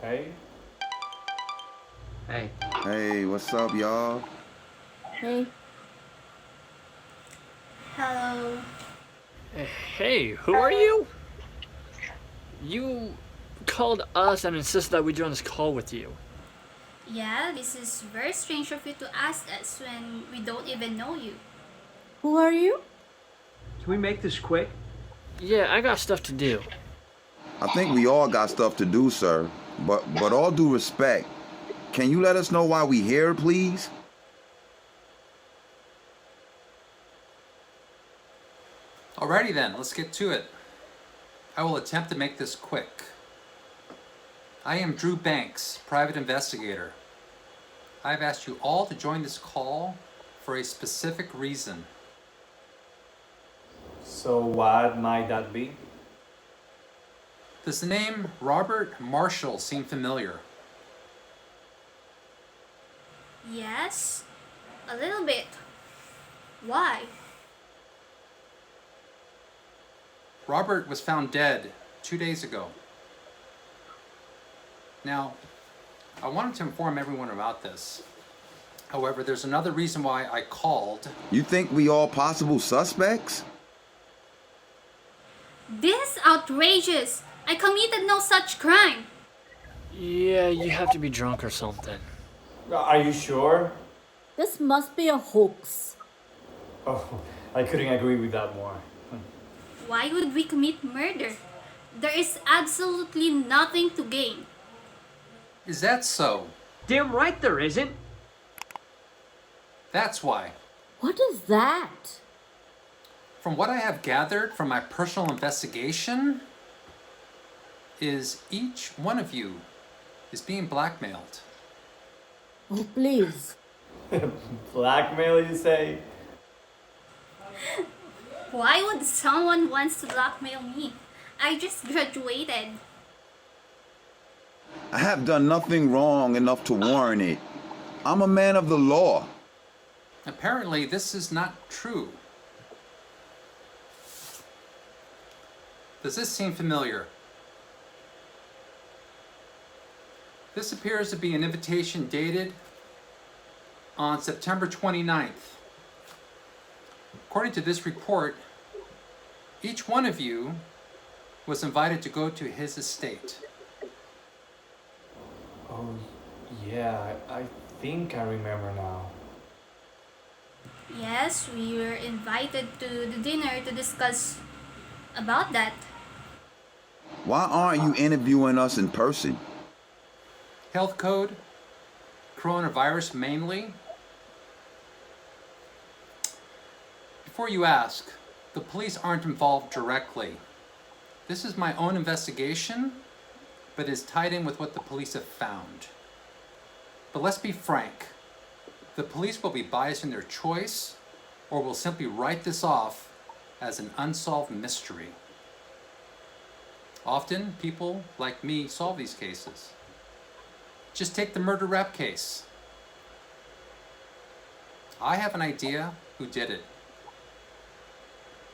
Hey? Hey. Hey, what's up, y'all? Hey, Hello. Hey, who are you? You called us and insisted that we join this call with you. Yeah, this is very strange of you to ask us when we don't even know you. who are you? Can we make this quick? Yeah, I got stuff to do. I think we all got stuff to do, sir. But all due respect, can you let us know why we here, please? Alrighty then, let's get to it. I will attempt to make this quick. I am Drew Banks, private investigator. I've asked you all to join this call for a specific reason. So what might that be? Does the name Robert Marshall seem familiar? Yes, a little bit. Why? Robert was found dead 2 days ago. Now, I wanted to inform everyone about this. However, there's another reason why I called. You think we all possible suspects? This is outrageous. I committed no such crime. Yeah, you have to be drunk or something. Are you sure? This must be a hoax. Oh, I couldn't agree with that more. Why would we commit murder? There is absolutely nothing to gain. Is that so? Damn right there isn't. That's why. What is that? From what I have gathered from my personal investigation, is each one of you is being blackmailed. Oh, please. Blackmail, you say? Why would someone wants to blackmail me? I just graduated. I have done nothing wrong enough to warrant it. I'm a man of the law. Apparently, this is not true. Does this seem familiar? This appears to be an invitation dated on September 29th. According to this report, each one of you was invited to go to his estate. Oh, yeah, I think I remember now. Yes, we were invited to the dinner to discuss about that. Why aren't you interviewing us in person? Health code, coronavirus mainly. Before you ask, the police aren't involved directly. This is my own investigation, but is tied in with what the police have found. But let's be frank, the police will be biased in their choice or will simply write this off as an unsolved mystery. Often, people like me solve these cases. Just take the murder rap case. I have an idea who did it.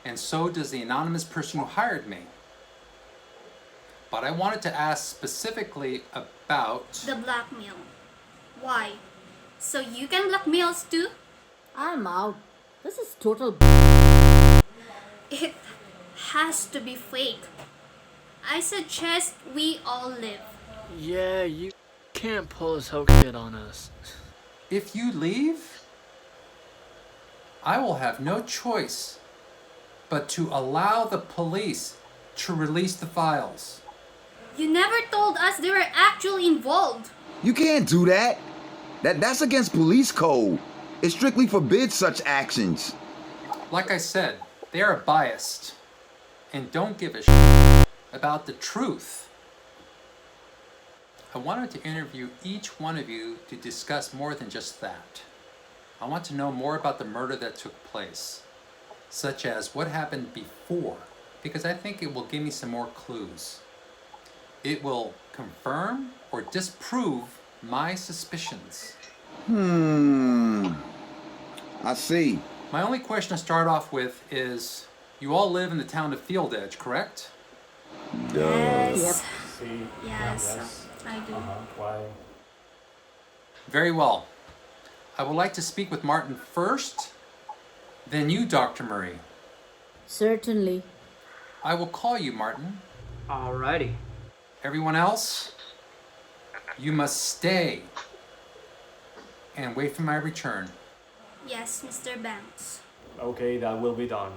And so does the anonymous person who hired me. But I wanted to ask specifically about... The blackmail. Why? So you can blackmail us too? I'm out. This is total. It has to be fake. I suggest we all live. Yeah, you can't pull this hoax shit on us. If you leave, I will have no choice but to allow the police to release the files. You never told us they were actually involved. You can't do that. That's against police code. It strictly forbids such actions. Like I said, they are biased and don't give a shit about the truth. I wanted to interview each one of you to discuss more than just that. I want to know more about the murder that took place, such as what happened before, because I think it will give me some more clues. It will confirm or disprove my suspicions. I see. My only question to start off with is, you all live in the town of Field Edge, correct? Yes. See? Yes. Yes. I do. Why? Very well. I would like to speak with Martin first, then you, Dr. Murray. Certainly. I will call you, Martin. Alrighty. Everyone else, you must stay and wait for my return. Yes, Mr. Banks. Okay, that will be done.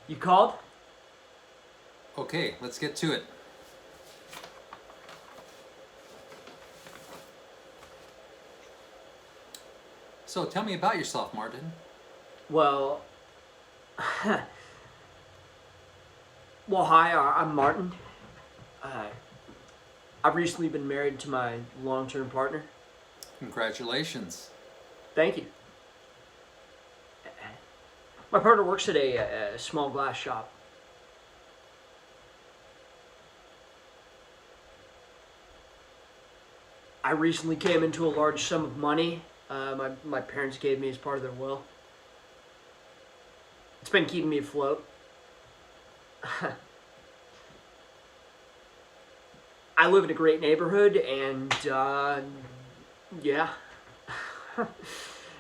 You called? Okay, let's get to it. So tell me about yourself, Martin. Well, well, hi, I'm Martin. I've recently been married to my long-term partner. Congratulations. Thank you. My partner works at a small glass shop. I recently came into a large sum of money my parents gave me as part of their will. It's been keeping me afloat. I live in a great neighborhood, and yeah,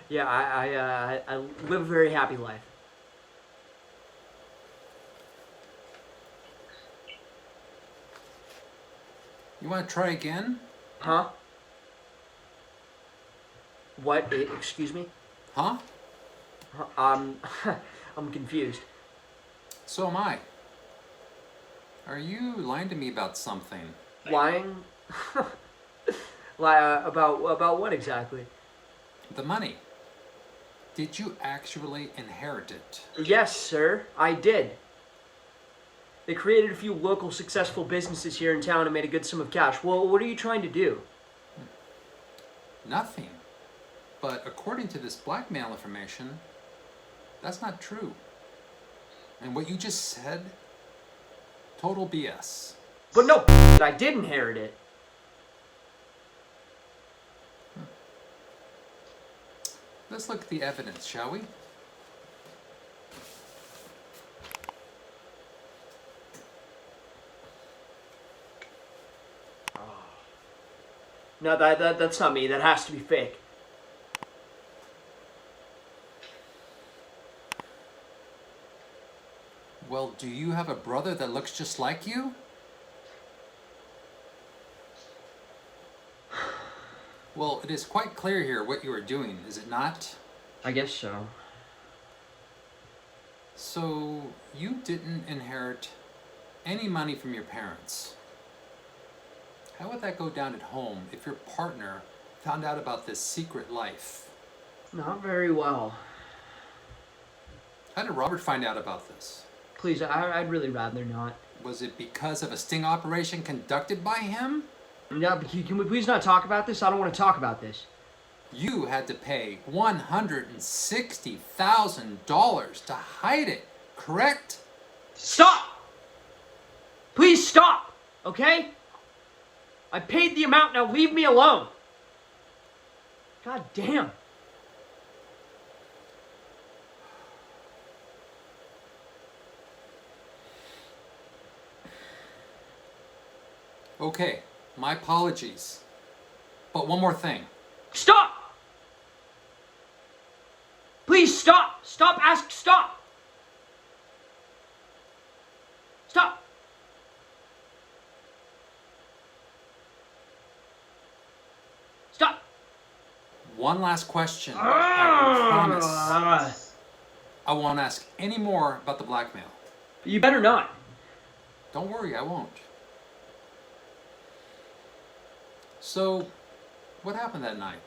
yeah, I live a very happy life. You want to try again? Huh? What? Excuse me? Huh? I'm confused. So am I. Are you lying to me about something? Lying? Lie about what exactly? The money. Did you actually inherit it? Yes, sir, I did. They created a few local successful businesses here in town and made a good sum of cash. Well, what are you trying to do? Nothing. But according to this blackmail information, that's not true. And what you just said, total BS. But no, I did inherit it. Let's look at the evidence, shall we? No, that's not me. That has to be fake. Well, do you have a brother that looks just like you? Well, it is quite clear here what you are doing, is it not? I guess so. So, you didn't inherit any money from your parents. How would that go down at home if your partner found out about this secret life? Not very well. How did Robert find out about this? Please, I'd really rather not. Was it because of a sting operation conducted by him? No, but can we please not talk about this? I don't want to talk about this. You had to pay $160,000 to hide it, correct? Stop! Please stop, okay? I paid the amount, now leave me alone. God damn. Okay, my apologies. But one more thing. Stop! Please stop! Stop! Stop! Stop! Stop! One last question. I promise. Ah. I won't ask any more about the blackmail. You better not. Don't worry, I won't. So, what happened that night?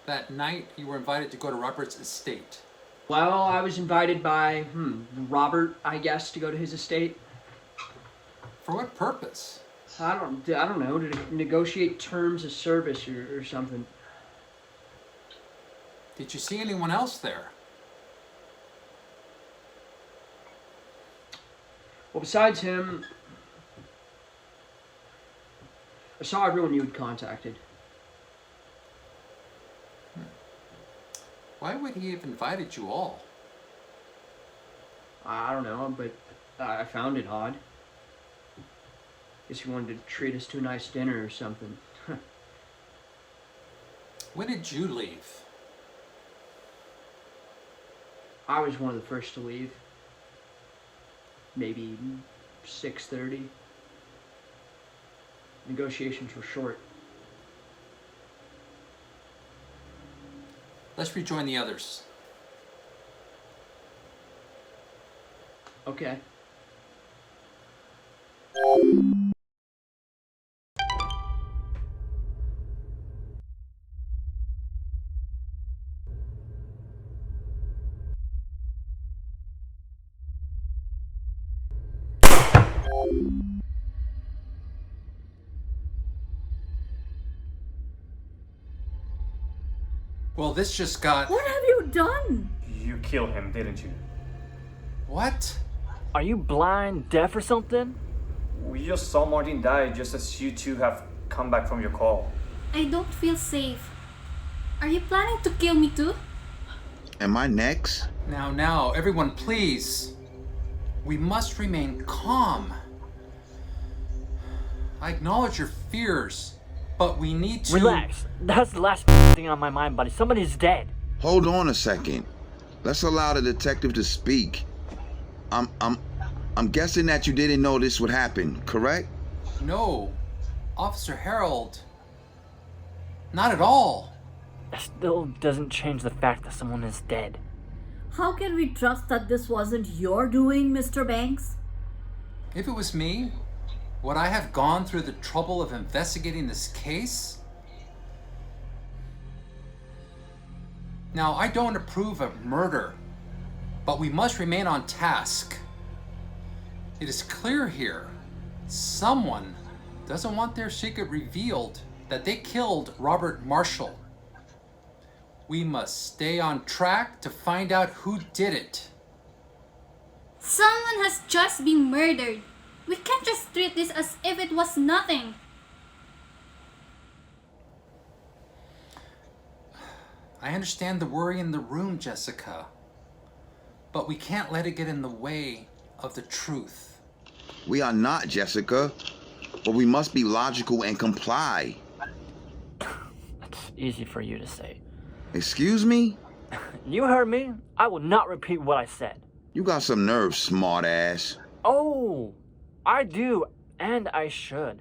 That night you were invited to go to Robert's estate. Well, I was invited by, Robert, I guess, to go to his estate. For what purpose? I don't know, to negotiate terms of service or something. Did you see anyone else there? Well, besides him, I saw everyone you had contacted. Why would he have invited you all? I don't know, but I found it odd. Guess he wanted to treat us to a nice dinner or something. When did you leave? I was one of the first to leave. Maybe 6:30. Negotiations were short. Let's rejoin the others. Okay. Well, this just got... What have you done? You killed him, didn't you? What? Are you blind, deaf, or something? We just saw Martin die just as you two have come back from your call. I don't feel safe. Are you planning to kill me too? Am I next? Now, everyone, please. We must remain calm. I acknowledge your fears, but we need to... Relax. That's the last thing on my mind, buddy. Somebody's dead. Hold on a second. Let's allow the detective to speak. I'm guessing that you didn't know this would happen, correct? No. Officer Harold. Not at all. That still doesn't change the fact that someone is dead. How can we trust that this wasn't your doing, Mr. Banks? If it was me, would I have gone through the trouble of investigating this case? Now, I don't approve of murder, but we must remain on task. It is clear here, someone doesn't want their secret revealed that they killed Robert Marshall. We must stay on track to find out who did it. Someone has just been murdered. We can't just treat this as if it was nothing. I understand the worry in the room, Jessica, but we can't let it get in the way of the truth. We are not, Jessica, but we must be logical and comply. That's easy for you to say. Excuse me? You heard me. I will not repeat what I said. You got some nerve, smart ass. Oh, I do, and I should.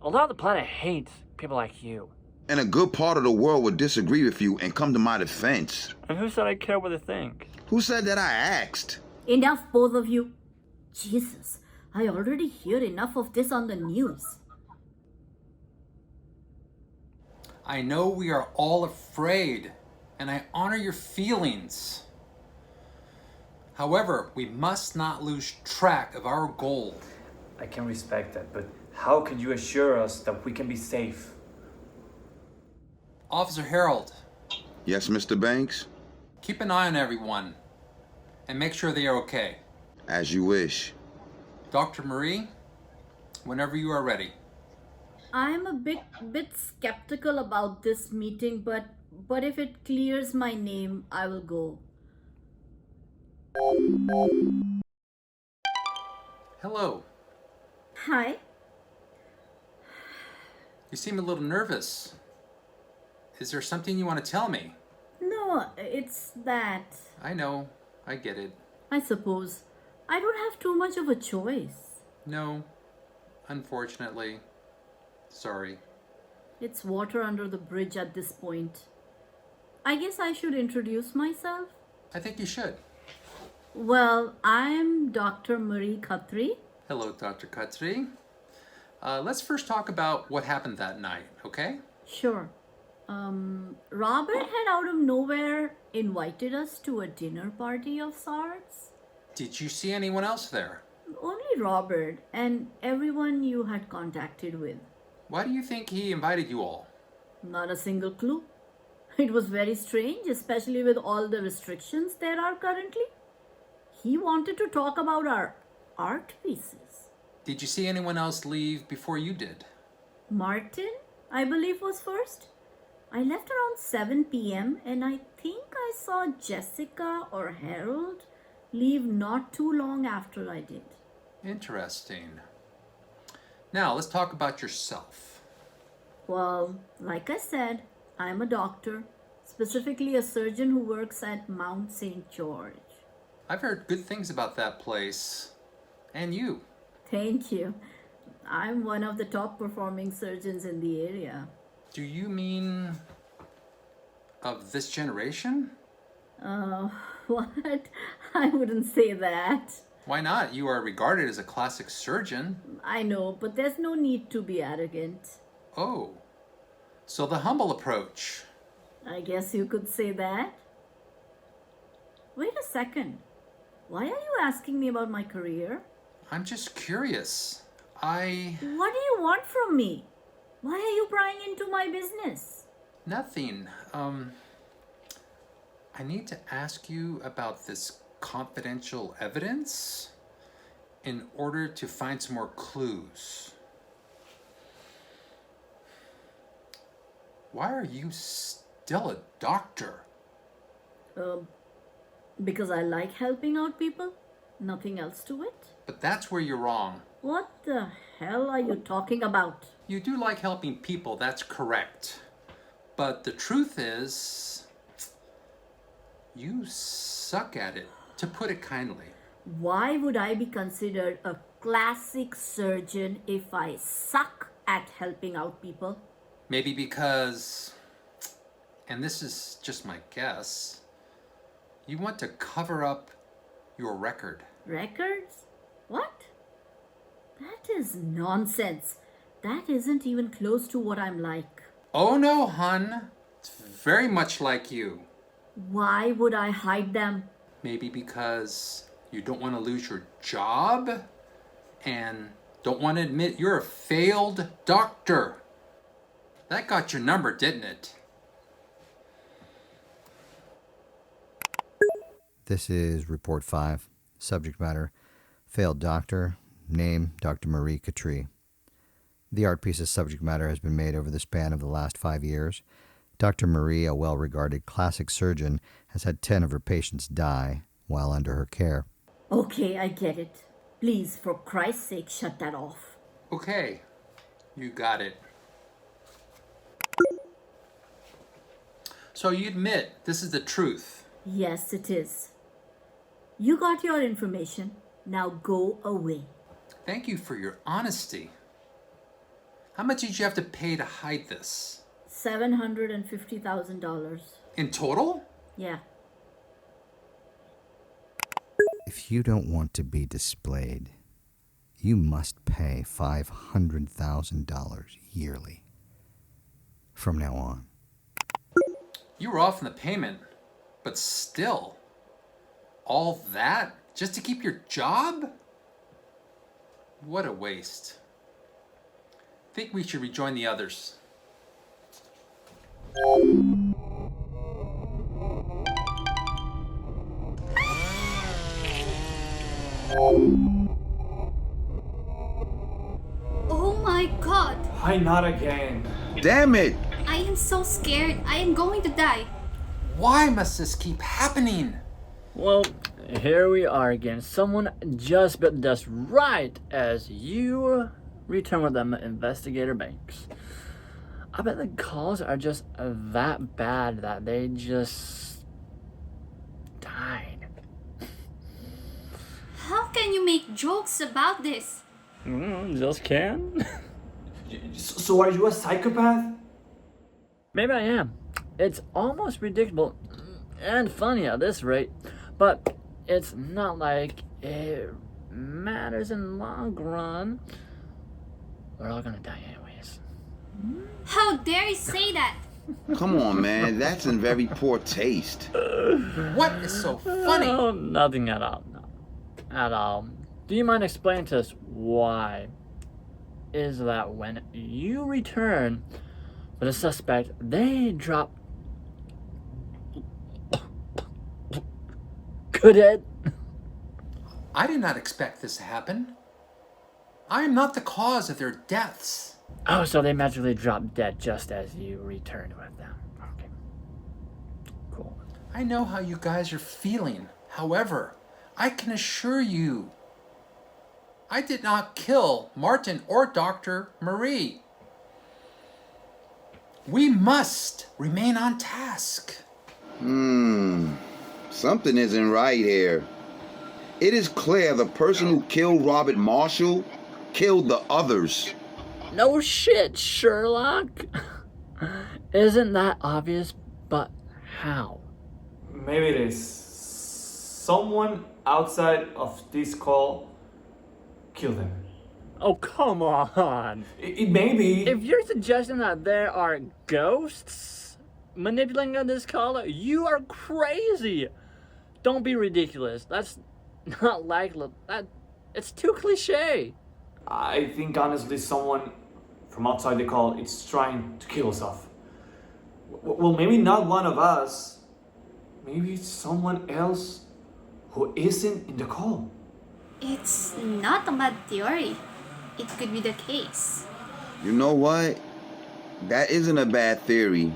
A lot of the planet hates people like you. And a good part of the world would disagree with you and come to my defense. And who said I care what they think? Who said that I asked? Enough, both of you. Jesus, I already hear enough of this on the news. I know we are all afraid, and I honor your feelings. However, we must not lose track of our goal. I can respect that, but how can you assure us that we can be safe? Officer Harold, Yes, Mr. Banks? keep an eye on everyone and make sure they are okay. As you wish. Dr. Marie, whenever you are ready. I'm a bit skeptical about this meeting, but if it clears my name, I will go. Hello. Hi. You seem a little nervous. Is there something you want to tell me? No, it's that. I know. I get it. I suppose I don't have too much of a choice. No. Unfortunately. Sorry. It's water under the bridge at this point. I guess I should introduce myself. I think you should. Well, I'm Dr. Marie Khatri. Hello, Dr. Khatri. Let's first talk about what happened that night, okay? Sure. Robert had out of nowhere invited us to a dinner party of sorts. Did you see anyone else there? Only Robert and everyone you had contacted with. Why do you think he invited you all? Not a single clue. It was very strange, especially with all the restrictions there are currently. He wanted to talk about our art pieces. Did you see anyone else leave before you did? Martin, I believe, was first. I left around 7 p.m. and I think I saw Jessica or Harold Leave not too long after I did. Interesting. Now, let's talk about yourself. Well, like I said, I'm a doctor, specifically a surgeon who works at Mount St. George. I've heard good things about that place. And you. Thank you. I'm one of the top performing surgeons in the area. Do you mean of this generation? What? I wouldn't say that. Why not? You are regarded as a classic surgeon. I know, but there's no need to be arrogant. Oh, so the humble approach. I guess you could say that. Wait a second. Why are you asking me about my career? I'm just curious. What do you want from me? Why are you prying into my business? Nothing. I need to ask you about this confidential evidence in order to find some more clues. Why are you still a doctor? Because I like helping out people? Nothing else to it? But that's where you're wrong. What the hell are you talking about? You do like helping people, that's correct. But the truth is, you suck at it, to put it kindly. Why would I be considered a classic surgeon if I suck at helping out people? Maybe because, and this is just my guess, you want to cover up your record. Records? What? That is nonsense. That isn't even close to what I'm like. Oh no, hun. It's very much like you. Why would I hide them? Maybe because you don't want to lose your job and don't want to admit you're a failed doctor. That got your number, didn't it? This is Report 5. Subject matter, failed doctor. Name, Dr. Marie Catrie. The art piece's subject matter has been made over the span of the last 5 years. Dr. Marie, a well-regarded classic surgeon, has had 10 of her patients die while under her care. Okay, I get it. Please, for Christ's sake, shut that off. Okay, you got it. So you admit this is the truth. Yes, it is. You got your information. Now go away. Thank you for your honesty. How much did you have to pay to hide this? $750,000. In total? Yeah. If you don't want to be displayed, you must pay $500,000 yearly from now on. You were off in the payment, but still, all that just to keep your job? What a waste. Think we should rejoin the others. Oh my god! Why not again? Damn it! I am so scared. I am going to die. Why must this keep happening? Well, here we are again. Someone just built just right as you return with them investigator banks. I bet the calls are just that bad that they just died. How can you make jokes about this? Just can. So are you a psychopath? Maybe I am. It's almost predictable and funny at this rate, but it's not like it matters in the long run. We're all gonna die anyways. How dare you say that? Come on, man. That's in very poor taste. What is so funny? Oh, nothing at all. No. At all. Do you mind explaining to us why is that when you return with a suspect, they drop good Ed? I did not expect this to happen. I am not the cause of their deaths. Oh, so they magically drop dead just as you returned with them. Okay. Cool. I know how you guys are feeling. However, I can assure you, I did not kill Martin or Dr. Marie. We must remain on task. Something isn't right here. It is clear the person who killed Robert Marshall killed the others. No shit, Sherlock. Isn't that obvious? But how? Maybe it is. Someone outside of this call killed him. Oh, come on. It may be. If you're suggesting that there are ghosts manipulating this caller, you are crazy. Don't be ridiculous. That's not likely. It's too cliche. I think honestly someone from outside the call is trying to kill us off. Well, maybe not one of us. Maybe it's someone else who isn't in the call. It's not a bad theory. It could be the case. You know what? That isn't a bad theory.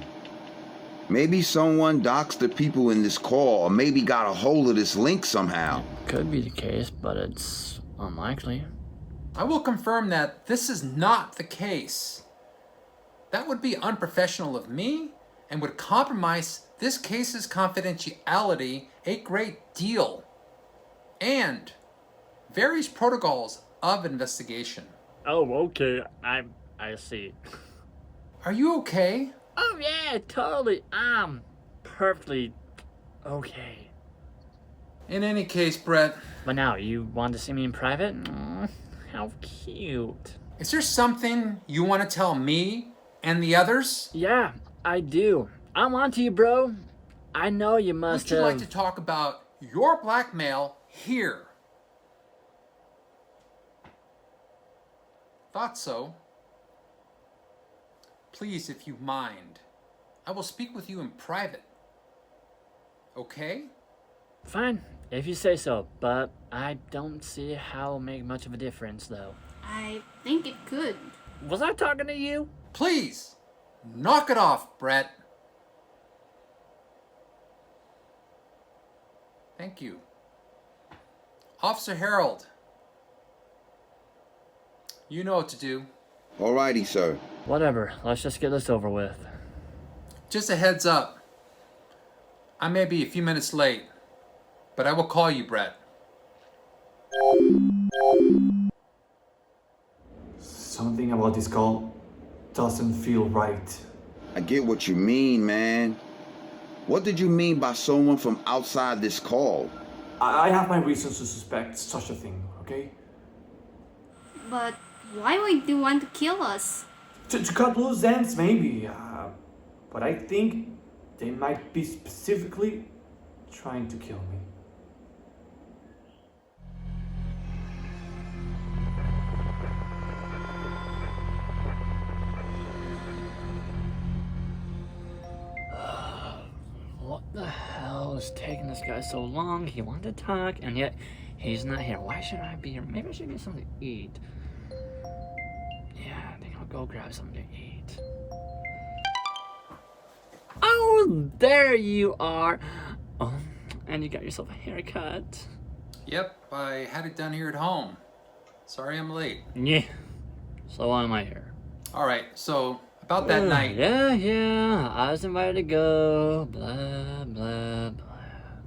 Maybe someone doxed the people in this call, or maybe got a hold of this link somehow. Could be the case, but it's unlikely. I will confirm that this is not the case. That would be unprofessional of me and would compromise this case's confidentiality a great deal. And various protocols of investigation. Oh, okay. I see. Are you okay? Oh yeah, totally. I'm perfectly okay. In any case, Brett, But now, you want to see me in private? Aw, how cute. is there something you want to tell me and the others? Yeah, I do. I'm on to you, bro. I know you must Would you have... like to talk about your blackmail here? Thought so. Please, if you mind, I will speak with you in private. Okay? Fine, if you say so, but I don't see how it'll make much of a difference, though. I think it could. Was I talking to you? Please, knock it off, Brett. Thank you. Officer Harold, you know what to do. Alrighty, sir. Whatever, let's just get this over with. Just a heads up. I may be a few minutes late, but I will call you, Brett. Something about this call doesn't feel right. I get what you mean, man. What did you mean by someone from outside this call? I have my reasons to suspect such a thing, okay? But why would you want to kill us? To cut loose ends, maybe. But I think they might be specifically trying to kill me. What the hell is taking this guy so long? He wanted to talk, and yet he's not here. Why should I be here? Maybe I should get something to eat. Yeah, I think I'll go grab something to eat. Oh, there you are. Oh, and you got yourself a haircut. Yep, I had it done here at home. Sorry I'm late. Yeah, so why am I here? All right, so about that night. Yeah, I was invited to go, blah, blah, blah.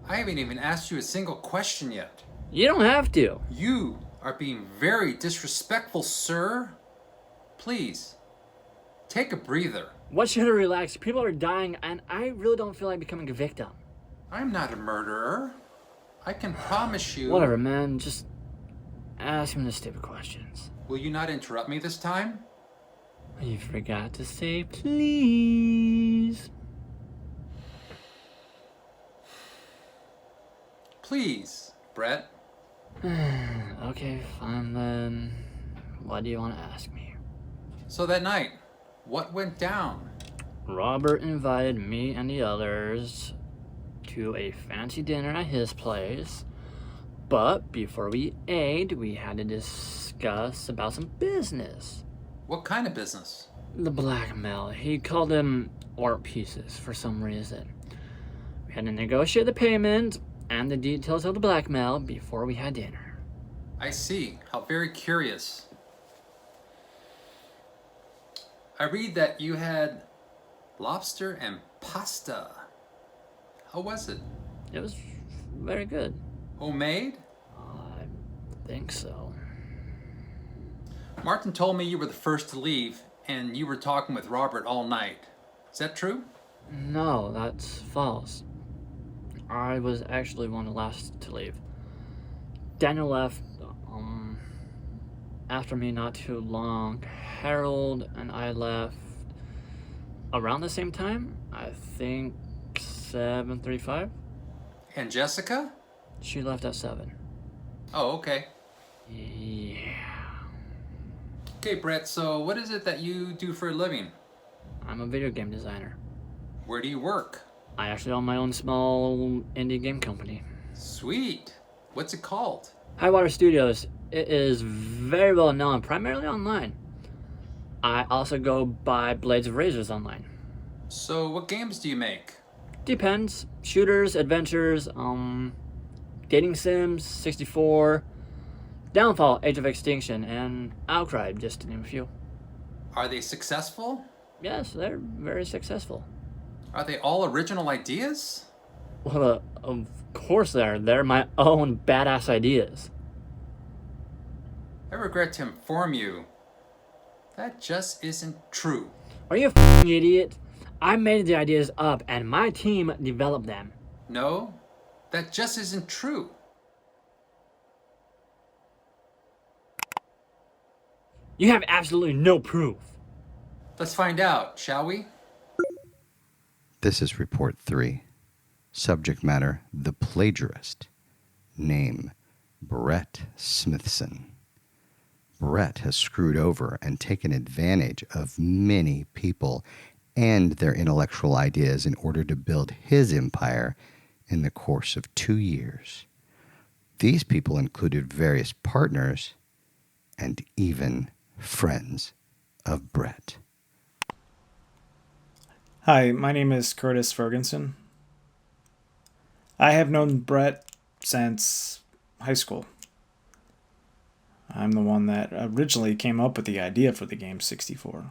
I haven't even asked you a single question yet. You don't have to. You are being very disrespectful, sir. Please, take a breather. What should I relax? People are dying, and I really don't feel like becoming a victim. I'm not a murderer. I can promise you. Whatever, man. Just ask me the stupid questions. Will you not interrupt me this time? You forgot to say please. Please, Brett. Okay, fine then. What do you want to ask me? So that night, what went down? Robert invited me and the others to a fancy dinner at his place. But before we ate, we had to discuss about some business. What kind of business? The blackmail. He called them art pieces for some reason. We had to negotiate the payment, and the details of the blackmail before we had dinner. I see. How very curious. I read that you had lobster and pasta. How was it? It was very good. Homemade? I think so. Martin told me you were the first to leave and you were talking with Robert all night. Is that true? No, that's false. I was actually one of the last to leave. Daniel left after me not too long. Harold and I left around the same time. I think 7:35. And Jessica? She left at 7. Oh, okay. Yeah. Okay, Brett, so what is it that you do for a living? I'm a video game designer. Where do you work? I actually own my own small indie game company. Sweet. What's it called? Highwater Studios. It is very well known, primarily online. I also go by Blades of Razors online. So what games do you make? Depends. Shooters, adventures, dating sims, 64, Downfall, Age of Extinction, and Outcry, just to name a few. Are they successful? Yes, they're very successful. Are they all original ideas? Well, of course they are. They're my own badass ideas. I regret to inform you, that just isn't true. Are you a f***ing idiot? I made the ideas up and my team developed them. No, that just isn't true. You have absolutely no proof. Let's find out, shall we? This is Report 3. Subject matter, the plagiarist. Name, Brett Smithson. Brett has screwed over and taken advantage of many people and their intellectual ideas in order to build his empire in the course of 2 years. These people included various partners and even friends of Brett. Hi, my name is Curtis Ferguson. I have known Brett since high school. I'm the one that originally came up with the idea for the game 64.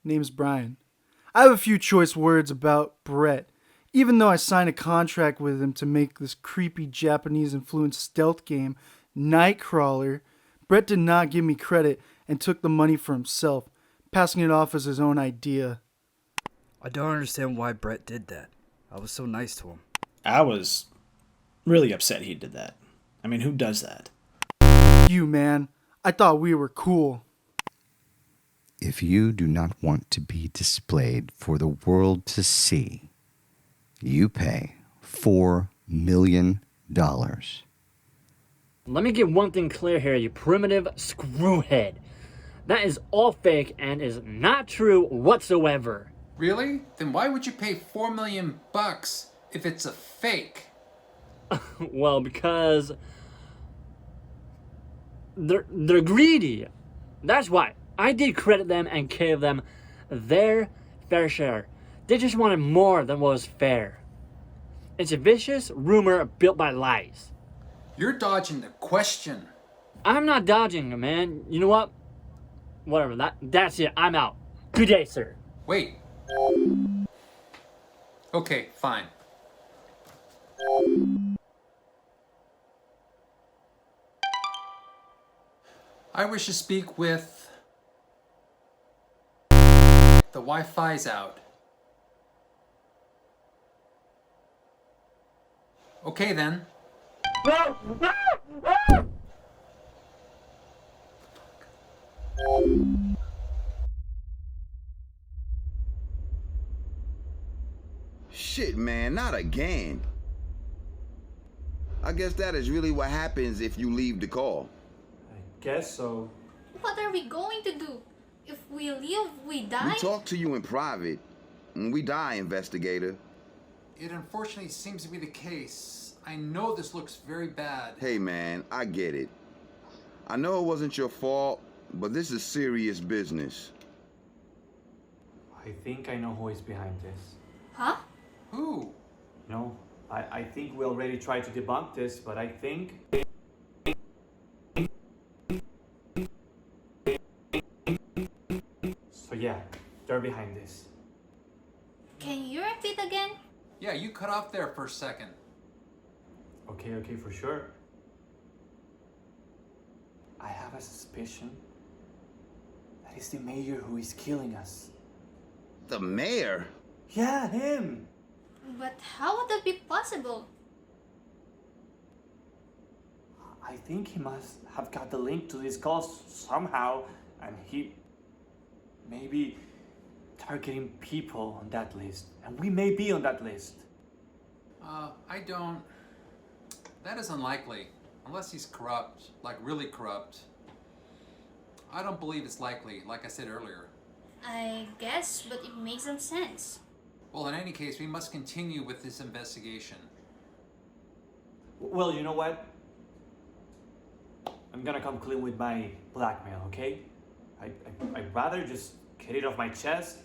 Name's Brian. I have a few choice words about Brett. Even though I signed a contract with him to make this creepy Japanese-influenced stealth game, Nightcrawler, Brett did not give me credit and took the money for himself, passing it off as his own idea. I don't understand why Brett did that. I was so nice to him. I was really upset he did that. I mean, who does that? You, man. I thought we were cool. If you do not want to be displayed for the world to see, you pay $4 million. Let me get one thing clear here, you primitive screwhead. That is all fake and is not true whatsoever. Really? Then why would you pay $4 million if it's a fake? Well, because they're greedy. That's why. I did credit them and gave them their fair share. They just wanted more than what was fair. It's a vicious rumor built by lies. You're dodging the question. I'm not dodging, man. You know what? Whatever. That's it. I'm out. Good day, sir. Wait. Okay, fine. I wish to speak with... The Wi-Fi's out. Okay then. Shit, man, not again. I guess that is really what happens if you leave the call. I guess so. What are we going to do? If we leave, we die? We talk to you in private. And we die, investigator. It unfortunately seems to be the case. I know this looks very bad. Hey, man, I get it. I know it wasn't your fault, but this is serious business. I think I know who is behind this. Huh? Who? You know, I think we already tried to debunk this, but I think so yeah, they're behind this. Can you repeat again? Yeah, you cut off there for a second. Okay, for sure. I have a suspicion that it's the mayor who is killing us. The mayor? Yeah, him! But how would that be possible? I think he must have got the link to this cause somehow, and he maybe targeting people on that list. And we may be on that list. That is unlikely. Unless he's corrupt, like really corrupt. I don't believe it's likely, like I said earlier. I guess, but it makes some sense. Well, in any case, we must continue with this investigation. Well, you know what? I'm gonna come clean with my blackmail, okay? I'd rather just get it off my chest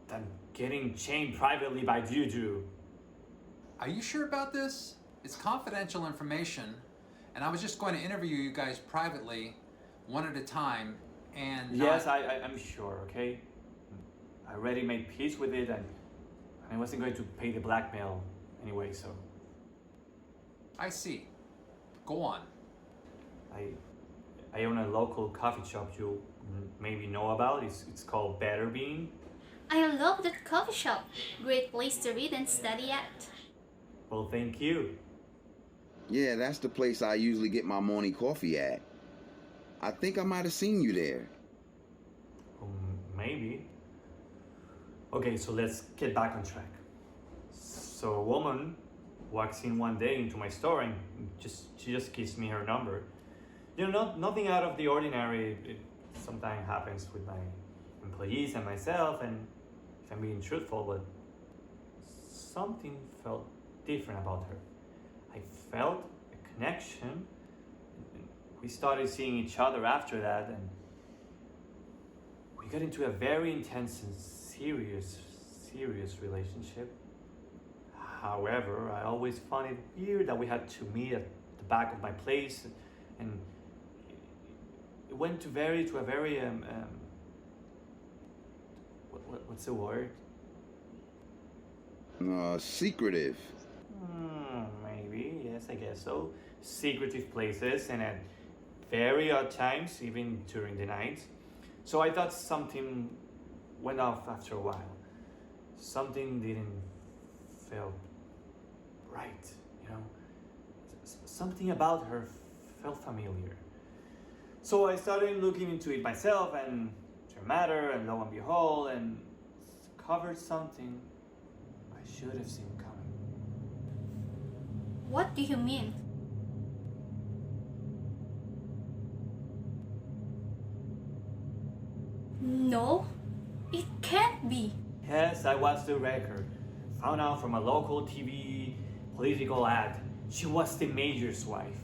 than getting chained privately by Juju. Are you sure about this? It's confidential information, and I was just going to interview you guys privately, one at a time, and... Yes, I'm sure, okay? I already made peace with it, and I wasn't going to pay the blackmail anyway, so... I see. Go on. I own a local coffee shop you maybe know about. It's called Better Bean. I love that coffee shop. Great place to read and study at. Well, thank you. Yeah, that's the place I usually get my morning coffee at. I think I might have seen you there. Maybe. Okay, so let's get back on track. So a woman walks in one day into my store and she just gives me her number. You know, nothing out of the ordinary. It sometimes happens with my employees and myself, and if I'm being truthful, but something felt different about her. I felt a connection. We started seeing each other after that, and we got into a very intense and serious relationship. However, I always found it weird that we had to meet at the back of my place, and it went to a very what's the word? Secretive. Maybe, yes, I guess so. Secretive places and at very odd times, even during the night. So I thought something went off after a while. Something didn't feel right, you know? Something about her felt familiar. So I started looking into it myself and it matter, and lo and behold, and discovered something I should have seen coming. What do you mean? No, it can't be. Yes, I was the record. Found out from a local TV political ad. She was the mayor's wife.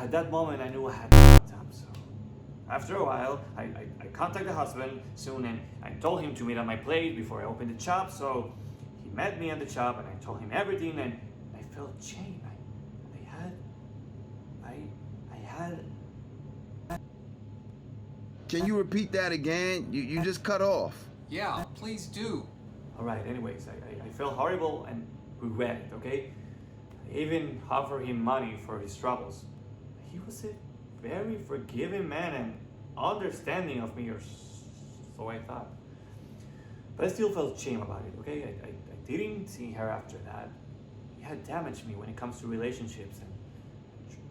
At that moment, I knew I had to fucked up, so... After a while, I contacted the husband soon and I told him to meet at my place before I opened the shop, so... He met me at the shop and I told him everything and I felt shame. I had... Can you repeat that again? You just cut off. Yeah, please do. Alright, anyways, I felt horrible and regret it, okay? I even offered him money for his troubles. He was a very forgiving man and understanding of me, or so I thought. But I still felt shame about it, okay? I didn't see her after that. It had damaged me when it comes to relationships and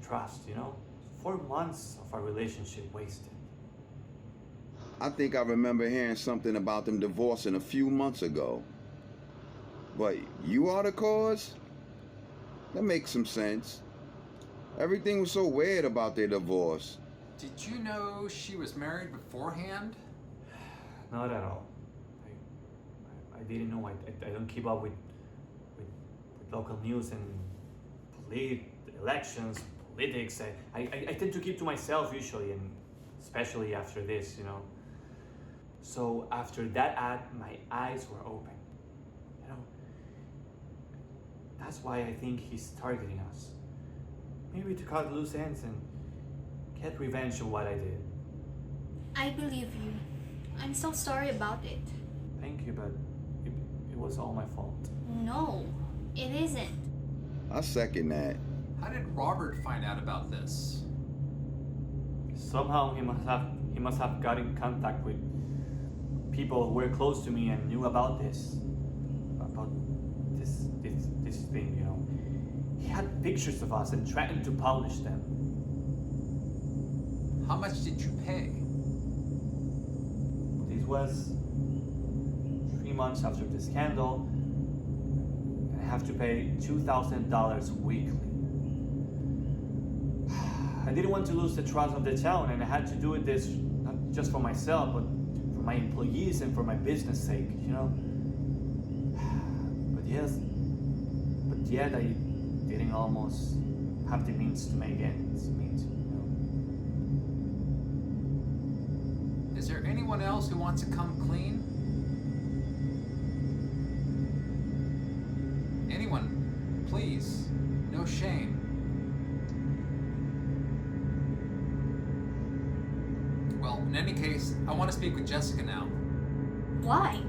trust, you know? 4 months of our relationship wasted. I think I remember hearing something about them divorcing a few months ago. But you are the cause? That makes some sense. Everything was so weird about their divorce. Did you know she was married beforehand? Not at all. I didn't know. I don't keep up with local news and elections, politics. I tend to keep to myself usually, and especially after this, you know. So after that ad, my eyes were open. That's why I think he's targeting us. Maybe to cut loose ends and get revenge on what I did. I believe you. I'm so sorry about it. Thank you, but it was all my fault. No, it isn't. I second that. How did Robert find out about this? Somehow he must have got in contact with people who were close to me and knew about this. About this thing, you know. He had pictures of us and threatened to publish them. How much did you pay? This was 3 months after the scandal. I have to pay $2,000 weekly. I didn't want to lose the trust of the town, and I had to do this not just for myself, but for my employees and for my business sake, you know. But yet I didn't almost have the means to make ends meet, you know. Is there anyone else who wants to come clean? Anyone, please. No shame. Well, in any case, I want to speak with Jessica now. Why?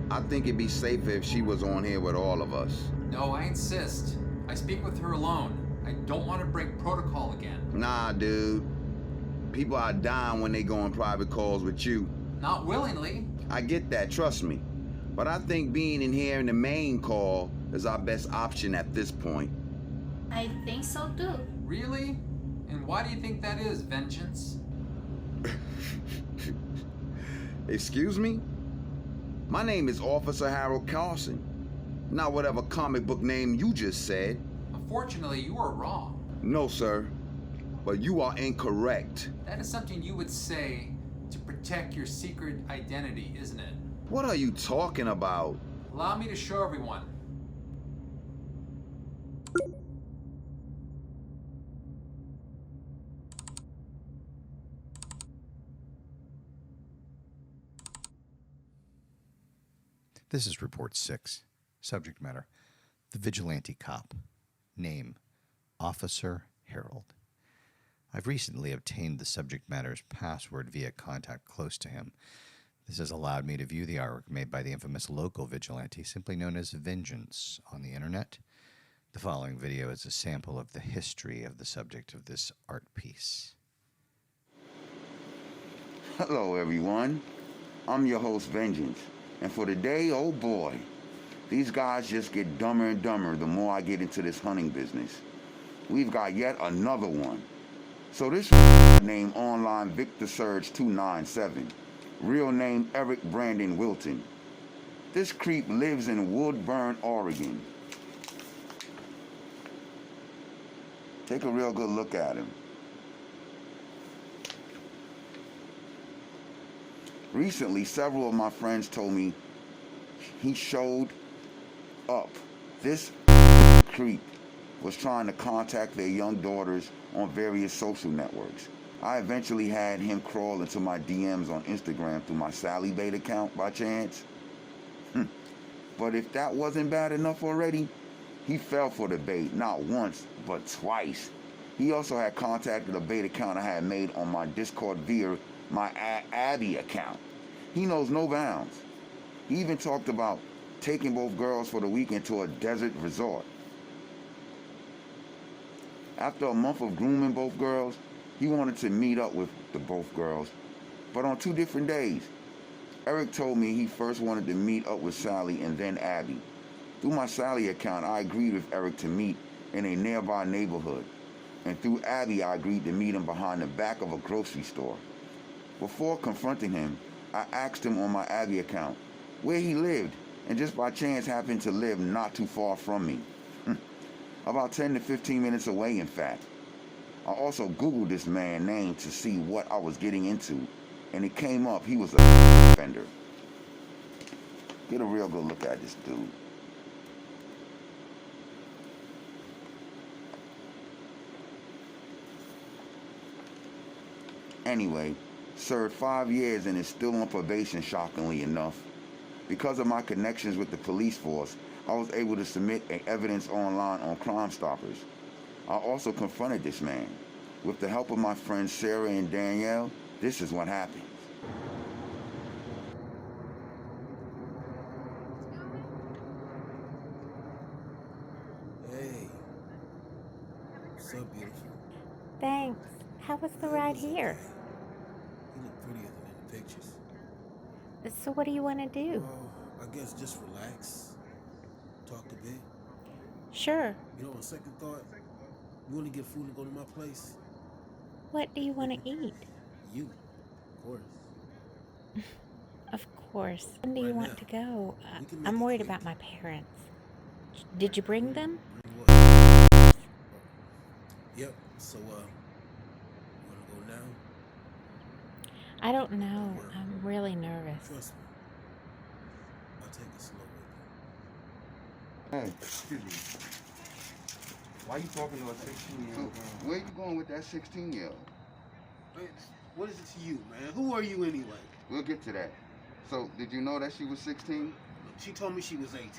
I think it'd be safer if she was on here with all of us. No, I insist. I speak with her alone. I don't want to break protocol again. Nah, dude. People are dying when they go on private calls with you. Not willingly. I get that, trust me. But I think being in here in the main call is our best option at this point. I think so too. Really? And why do you think that is, Vengeance? Excuse me? My name is Officer Harold Carlson. Not whatever comic book name you just said. Unfortunately, you are wrong. No, sir. But you are incorrect. That is something you would say to protect your secret identity, isn't it? What are you talking about? Allow me to show everyone. This is Report 6. Subject matter: The Vigilante Cop. Name: Officer Harold. I've recently obtained the subject matter's password via contact close to him. This has allowed me to view the artwork made by the infamous local vigilante, simply known as Vengeance, on the internet. The following video is a sample of the history of the subject of this art piece. Hello, everyone. I'm your host, Vengeance. And for today, oh boy, these guys just get dumber and dumber the more I get into this hunting business. We've got yet another one. So this named online Victor Surge 297, real name Eric Brandon Wilton. This creep lives in Woodburn, Oregon. Take a real good look at him. Recently, several of my friends told me he showed up. This creep was trying to contact their young daughters on various social networks. I eventually had him crawl into my DMs on Instagram through my Sally Bait account by chance. But if that wasn't bad enough already, he fell for the bait not once, but twice. He also had contacted a bait account I had made on my Discord via my Abby account. He knows no bounds. He even talked about taking both girls for the weekend to a desert resort. After a month of grooming both girls, he wanted to meet up with the both girls, but on 2 different days. Eric told me he first wanted to meet up with Sally and then Abby. Through my Sally account, I agreed with Eric to meet in a nearby neighborhood. And through Abby, I agreed to meet him behind the back of a grocery store. Before confronting him, I asked him on my Abby account where he lived, and just by chance happened to live not too far from me. About 10 to 15 minutes away, in fact. I also Googled this man's name to see what I was getting into, and it came up he was a offender. Get a real good look at this dude. Anyway, served 5 years and is still on probation, shockingly enough. Because of my connections with the police force, I was able to submit evidence online on Crime Stoppers. I also confronted this man. With the help of my friends Sarah and Danielle, this is what happened. Hey, so beautiful. Thanks. How was the ride here? You look prettier than in the pictures. So what do you want to do? I guess just relax, talk a bit. Sure. You know, on second thought, you want to get food and go to my place? What do you want to eat? You, of course. Of course. When do you Right want now. to go? We can make I'm it worried quick. about my parents. Did you bring them? Bring what? Yep. So, you want to go now? I don't know. I'm really nervous. Trust me. I'll take it slow with you. Hey, excuse me. Why are you talking to a 16-year-old girl? Where you going with that 16-year-old? What is it to you, man? Who are you anyway? We'll get to that. So, did you know that she was 16? She told me she was 18.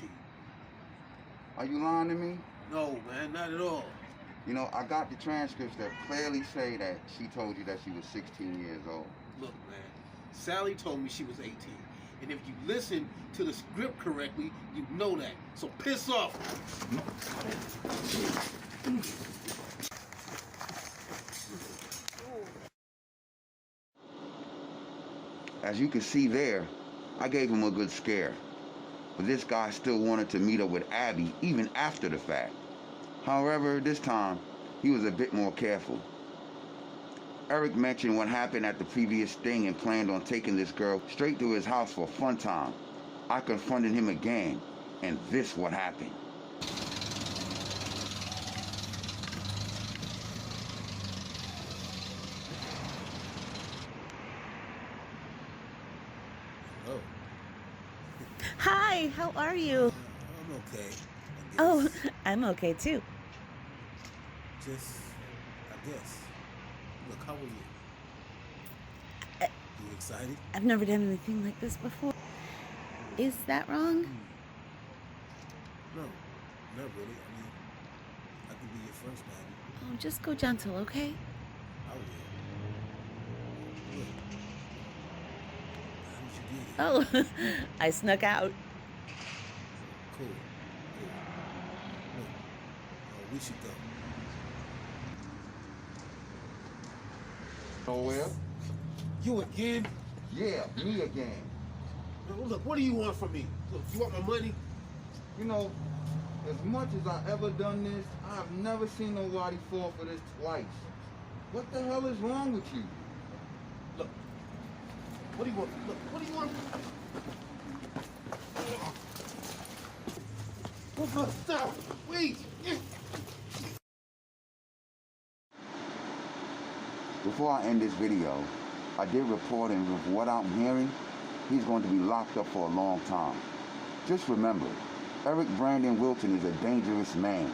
Are you lying to me? No, man, not at all. You know, I got the transcripts that clearly say that she told you that she was 16 years old. Look, man, Sally told me she was 18. And if you listen to the script correctly, you know that. So piss off. As you can see there, I gave him a good scare. But this guy still wanted to meet up with Abby even after the fact. However, this time, he was a bit more careful. Eric mentioned what happened at the previous thing and planned on taking this girl straight to his house for a fun time. I confronted him again, and this what happened. Hello. Hi, how are you? I'm okay. Oh, I'm okay too. Just, I guess. Look, how are you? You excited? I've never done anything like this before. Is that wrong? No, not really. I mean, I can be your first baby. Oh, just go gentle, okay? I will. Look. How did you get here? Oh, I snuck out. Cool. Look, we should go. Nowhere? You again? Yeah, me again. Look, what do you want from me? Look, you want my money? You know, as much as I ever done this, I've never seen nobody fall for this twice. What the hell is wrong with you? Look, what do you want? Look, what do you want? Oh, no, stop! Wait! Before I end this video, I did report him with what I'm hearing. He's going to be locked up for a long time. Just remember, Eric Brandon Wilton is a dangerous man,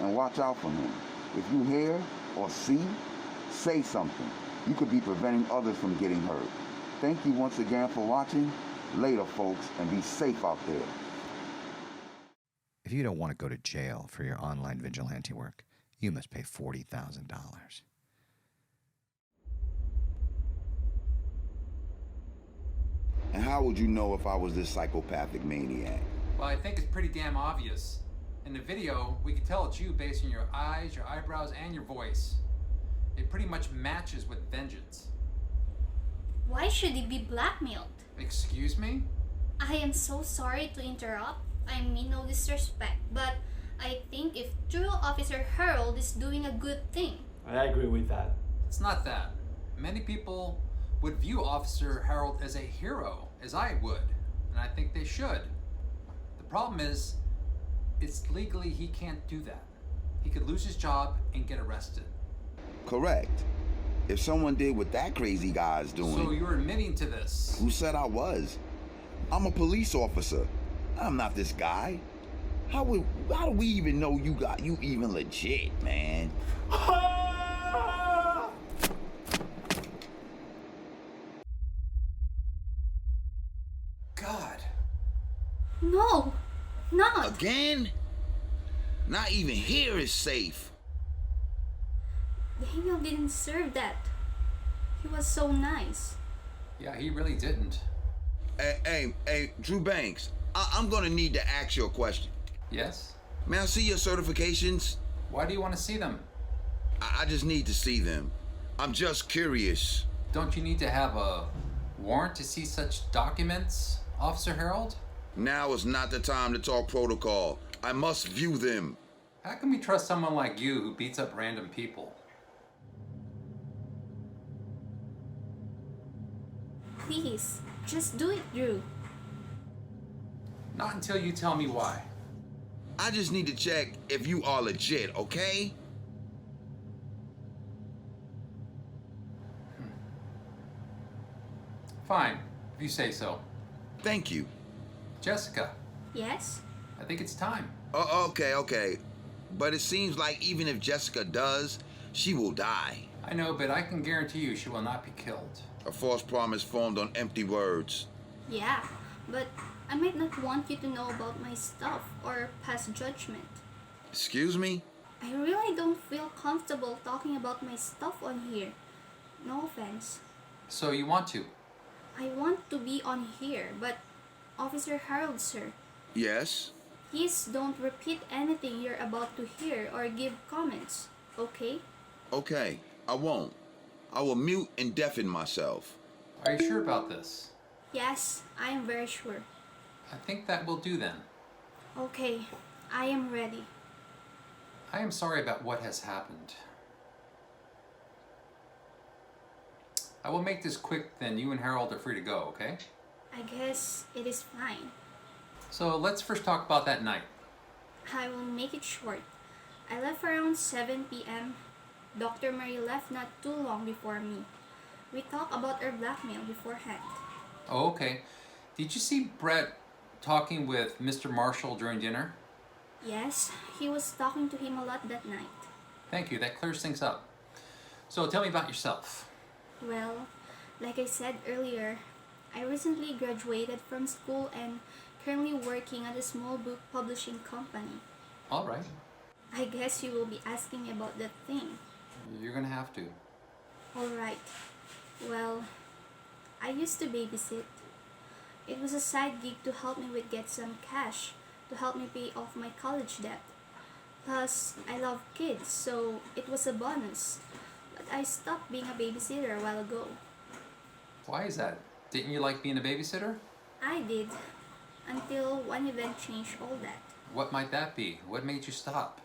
and watch out for him. If you hear or see, say something. You could be preventing others from getting hurt. Thank you once again for watching. Later, folks, and be safe out there. If you don't want to go to jail for your online vigilante work, you must pay $40,000. And how would you know if I was this psychopathic maniac? Well, I think it's pretty damn obvious. In the video, we can tell it's you based on your eyes, your eyebrows, and your voice. It pretty much matches with vengeance. Why should he be blackmailed? Excuse me? I am so sorry to interrupt. I mean no disrespect, but I think if True Officer Harold is doing a good thing. I agree with that. It's not that. Many people would view Officer Harold as a hero, as I would, and I think they should. The problem is, it's legally he can't do that. He could lose his job and get arrested. Correct. If someone did what that crazy guy is doing... So you're admitting to this? Who said I was? I'm a police officer. I'm not this guy. How do we even know you even legit, man? God, No, not. Again? Not even here is safe. Daniel didn't deserve that. He was so nice. Yeah, he really didn't. Hey, Drew Banks, I'm gonna need to ask you a question. Yes? May I see your certifications? Why do you want to see them? I just need to see them. I'm just curious. Don't you need to have a warrant to see such documents, Officer Harold? Now is not the time to talk protocol. I must view them. How can we trust someone like you who beats up random people? Please, just do it, Drew. Not until you tell me why. I just need to check if you are legit, okay? Fine, if you say so. Thank you. Jessica, Yes? I think it's time. Okay. But it seems like even if Jessica does, she will die. I know, but I can guarantee you she will not be killed. A false promise formed on empty words. Yeah, but I might not want you to know about my stuff or pass judgment. Excuse me? I really don't feel comfortable talking about my stuff on here. No offense. So you want to? I want to be on here, but Officer Harold, sir, Yes? please don't repeat anything you're about to hear or give comments, okay? Okay, I won't. I will mute and deafen myself. Are you sure about this? Yes, I am very sure. I think that will do then. Okay, I am ready. I am sorry about what has happened. I will make this quick, then you and Harold are free to go, okay? I guess it is fine. So let's first talk about that night. I will make it short. I left around 7 p.m. Dr. Murray left not too long before me. We talked about our blackmail beforehand. Oh, okay. Did you see Brett talking with Mr. Marshall during dinner? Yes, he was talking to him a lot that night. Thank you, that clears things up. So tell me about yourself. Well, like I said earlier, I recently graduated from school and currently working at a small book publishing company. All right. I guess you will be asking me about that thing. You're gonna have to. Alright. Well, I used to babysit. It was a side gig to help me with get some cash to help me pay off my college debt. Plus, I love kids, so it was a bonus. But I stopped being a babysitter a while ago. Why is that? Didn't you like being a babysitter? I did, until one event changed all that. What might that be? What made you stop?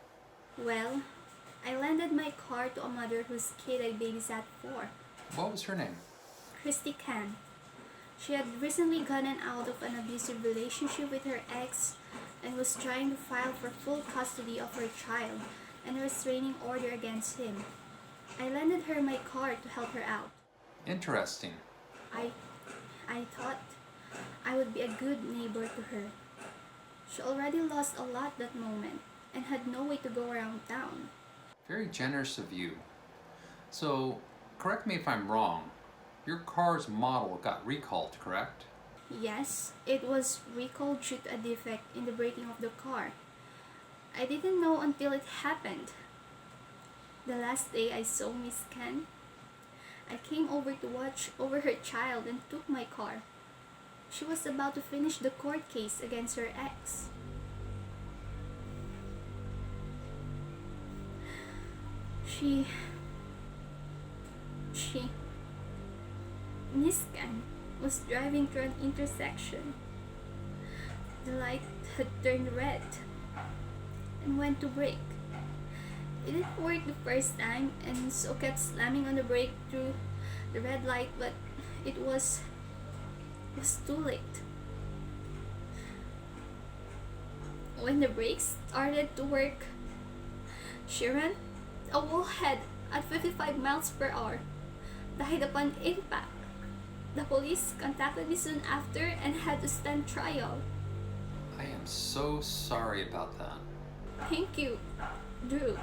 Well, I lended my car to a mother whose kid I babysat for, What was her name? Christy Can. She had recently gotten out of an abusive relationship with her ex and was trying to file for full custody of her child and a restraining order against him. I lended her my car to help her out. Interesting. I thought I would be a good neighbor to her. She already lost a lot that moment and had no way to go around town. Very generous of you. So, correct me if I'm wrong. Your car's model got recalled, correct? Yes, it was recalled due to a defect in the braking of the car. I didn't know until it happened. The last day I saw Miss Ken, I came over to watch over her child and took my car. She was about to finish the court case against her ex. Miss Ken was driving through an intersection. The light had turned red and went to brake. It didn't work the first time and so kept slamming on the brake through the red light, but it was too late. When the brakes started to work, she ran a wall head at 55 miles per hour, died upon impact. The police contacted me soon after and had to stand trial. I am so sorry about that. Thank you, Drew.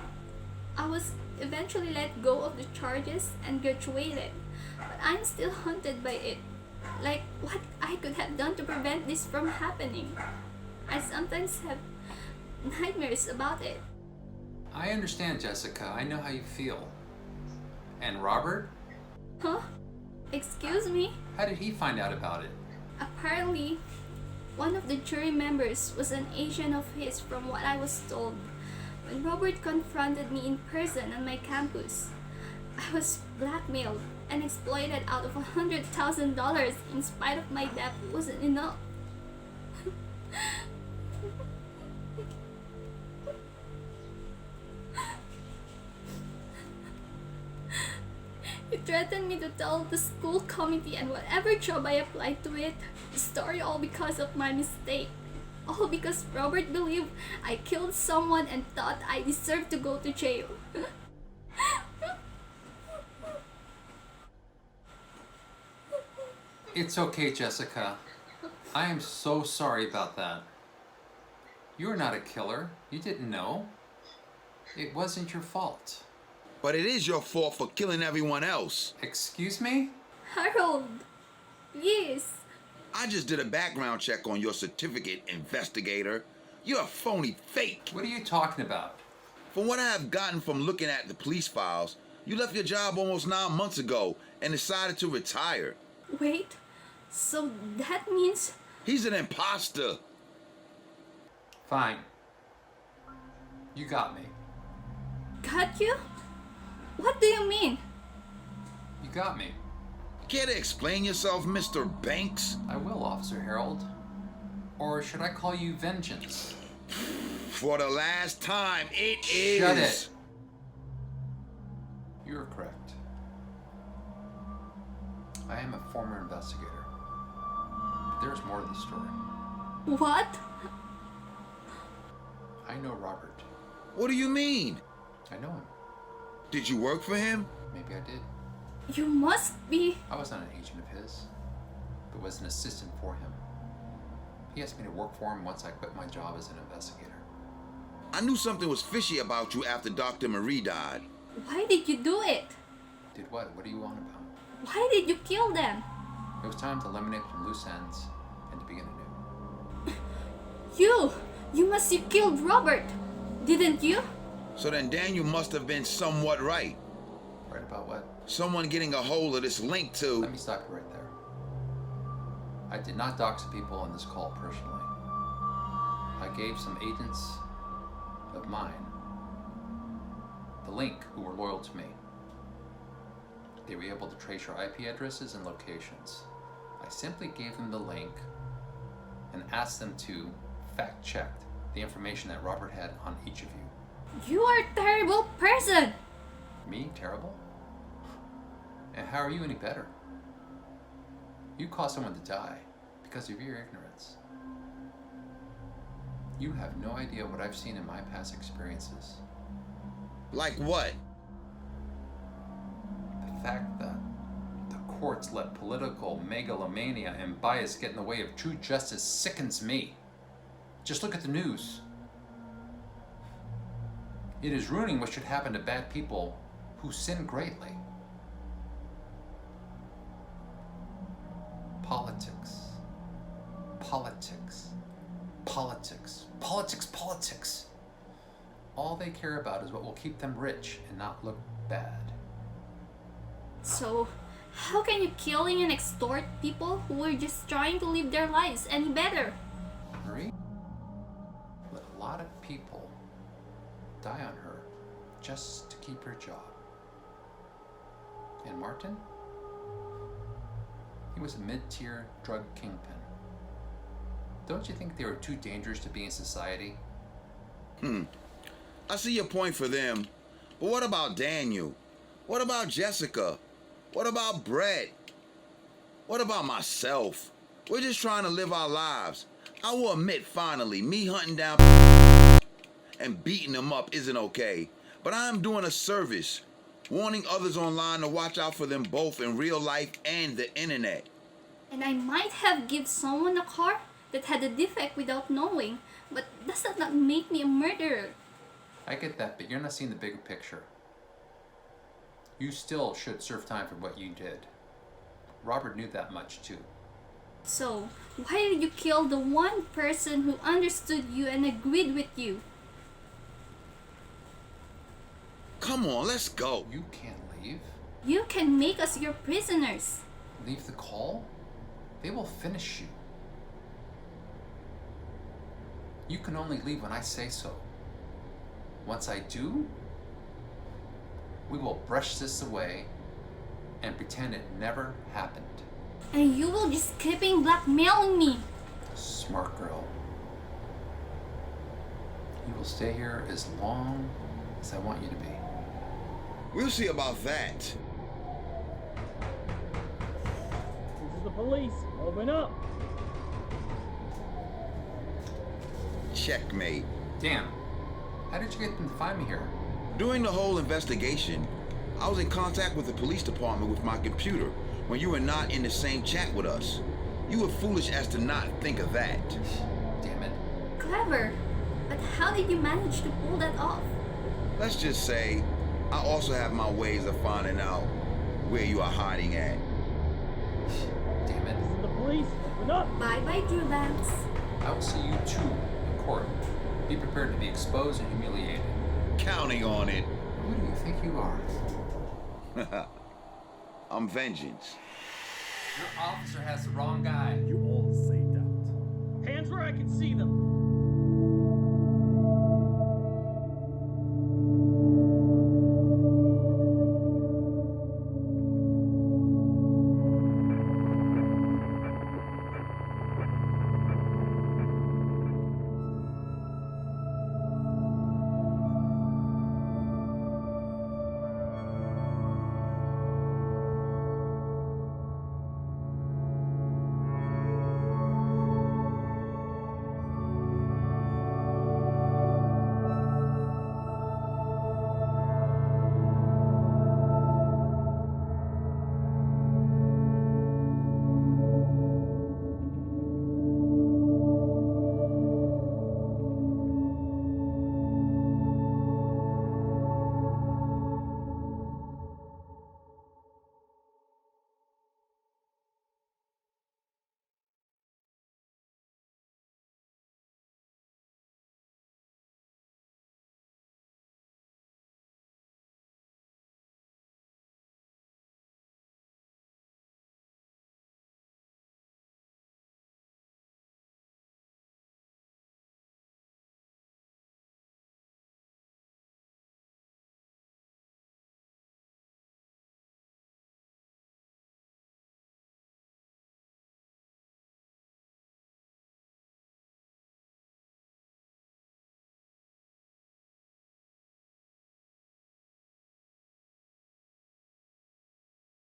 I was eventually let go of the charges and graduated, but I'm still haunted by it. Like what I could have done to prevent this from happening. I sometimes have nightmares about it. I understand, Jessica. I know how you feel. And Robert? Huh? Excuse me? How did he find out about it? Apparently, one of the jury members was an agent of his, from what I was told. When Robert confronted me in person on my campus, I was blackmailed and exploited out of $100,000 in spite of my debt wasn't enough. He threatened me to tell the school committee and whatever job I applied to it, the story all because of my mistake. All because Robert believed I killed someone and thought I deserved to go to jail. It's okay, Jessica. I am so sorry about that. You are not a killer. You didn't know. It wasn't your fault. But it is your fault for killing everyone else. Excuse me? Harold, please. I just did a background check on your certificate, investigator. You're a phony fake. What are you talking about? From what I have gotten from looking at the police files, you left your job almost 9 months ago and decided to retire. Wait, so that means... He's an imposter. Fine. You got me. Got you? What do you mean? You got me. Care to explain yourself, Mr. Banks? I will, Officer Harold. Or should I call you Vengeance? For the last time, it is. Shut it. You are correct. I am a former investigator. But there's more to the story. What? I know Robert. What do you mean? I know him. Did you work for him? Maybe I did. You must be... I was not an agent of his, but was an assistant for him. He asked me to work for him once I quit my job as an investigator. I knew something was fishy about you after Dr. Marie died. Why did you do it? Did what? What do you want about? Why did you kill them? It was time to eliminate some loose ends and to begin anew. You must have killed Robert, didn't you? So then Daniel must have been somewhat right. Right about what? Someone getting a hold of this link to... Let me stop you right there. I did not dox people in this call personally. I gave some agents of mine the link who were loyal to me. They were able to trace your IP addresses and locations. I simply gave them the link and asked them to fact-check the information that Robert had on each of you. You are a terrible person! Me? Terrible? And how are you any better? You caused someone to die because of your ignorance. You have no idea what I've seen in my past experiences. Like what? The fact that the courts let political megalomania and bias get in the way of true justice sickens me. Just look at the news. It is ruining what should happen to bad people who sin greatly. Politics. Politics. Politics. Politics. Politics. All they care about is what will keep them rich and not look bad. So, how can you killing and extort people who are just trying to live their lives any better? Marie? Let a lot of people die on her just to keep her job. And Martin? He was a mid-tier drug kingpin. Don't you think they were too dangerous to be in society? I see your point for them. But what about Daniel? What about Jessica? What about Brett? What about myself? We're just trying to live our lives. I will admit, finally, me hunting down and beating them up isn't okay. But I am doing a service, warning others online to watch out for them both in real life and the internet. And I might have given someone a car that had a defect without knowing, but does that not make me a murderer? I get that, but you're not seeing the bigger picture. You still should serve time for what you did. Robert knew that much too. So, why did you kill the one person who understood you and agreed with you? Come on, let's go. You can't leave. You can make us your prisoners. Leave the call? They will finish you. You can only leave when I say so. Once I do, we will brush this away and pretend it never happened. And you will just keeping blackmailing me. Smart girl. You will stay here as long as I want you to be. We'll see about that. This is the police. Open up. Checkmate. Damn. How did you get them to find me here? During the whole investigation, I was in contact with the police department with my computer when you were not in the same chat with us. You were foolish as to not think of that. Damn it. Clever. But how did you manage to pull that off? Let's just say, I also have my ways of finding out where you are hiding at. Damn it. This is the police. Open up. Bye-bye, Drew Banks. I will see you two in court. Be prepared to be exposed and humiliated. Counting on it. Who do you think you are? I'm vengeance. Your officer has the wrong guy. You all say that. Hands where I can see them.